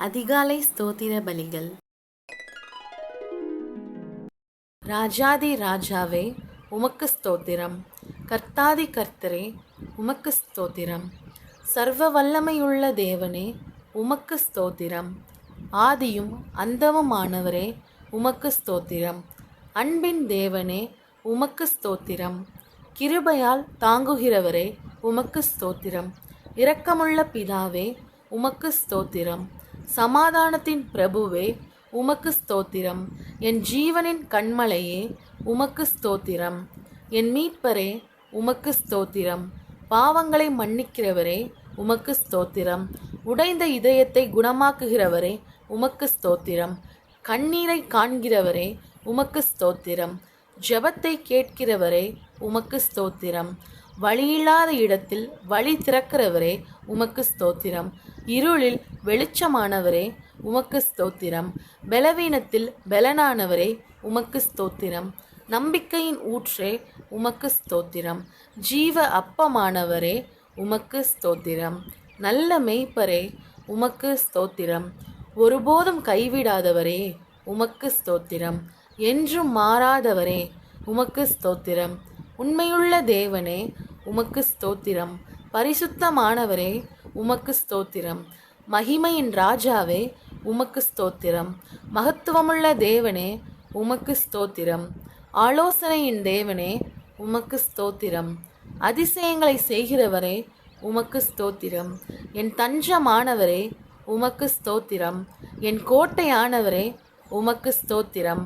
அதிகாலை ஸ்தோத்திர பலிகள். ராஜாதி ராஜாவே உமக்கு ஸ்தோத்திரம். கர்த்தாதி கர்த்தரே உமக்கு ஸ்தோத்திரம். சர்வ வல்லமையுள்ள தேவனே உமக்கு ஸ்தோத்திரம். ஆதியும் அந்தமுமானவரே உமக்கு ஸ்தோத்திரம். அன்பின் தேவனே உமக்கு ஸ்தோத்திரம். கிருபையால் தாங்குகிறவரே உமக்கு ஸ்தோத்திரம். இரக்கமுள்ள பிதாவே உமக்கு ஸ்தோத்திரம். சமாதானத்தின் பிரபுவே உமக்கு ஸ்தோத்திரம். என் ஜீவனின் கண்மலையே உமக்கு ஸ்தோத்திரம். என் மீட்பரே உமக்கு ஸ்தோத்திரம். பாவங்களை மன்னிக்கிறவரே உமக்கு ஸ்தோத்திரம். உடைந்த இதயத்தை குணமாக்குகிறவரே உமக்கு ஸ்தோத்திரம். கண்ணீரை காண்கிறவரே உமக்கு ஸ்தோத்திரம். ஜெபத்தை கேட்கிறவரே உமக்கு ஸ்தோத்திரம். வழியில்லாத இடத்தில் வழி திறக்கிறவரே உமக்கு ஸ்தோத்திரம். இருளில் வெளிச்சமானவரே உமக்கு ஸ்தோத்திரம். பலவீனத்தில் பலனானவரே உமக்கு ஸ்தோத்திரம். நம்பிக்கையின் ஊற்றே உமக்கு ஸ்தோத்திரம். ஜீவ அப்பமானவரே உமக்கு ஸ்தோத்திரம். நல்ல மேய்ப்பரே உமக்கு ஸ்தோத்திரம். ஒருபோதும் கைவிடாதவரே உமக்கு ஸ்தோத்திரம். என்றும் மாறாதவரே உமக்கு ஸ்தோத்திரம். உண்மையுள்ள தேவனே உமக்கு ஸ்தோத்திரம். பரிசுத்தமானவரே உமக்கு ஸ்தோத்திரம். மகிமையின் ராஜாவே உமக்கு ஸ்தோத்திரம். மகத்துவமுள்ள தேவனே உமக்கு ஸ்தோத்திரம். ஆலோசனையின் தேவனே உமக்கு ஸ்தோத்திரம். அதிசயங்களை செய்கிறவரே உமக்கு ஸ்தோத்திரம். என் தஞ்சமானவரே உமக்கு ஸ்தோத்திரம். என் கோட்டையானவரே உமக்கு ஸ்தோத்திரம்.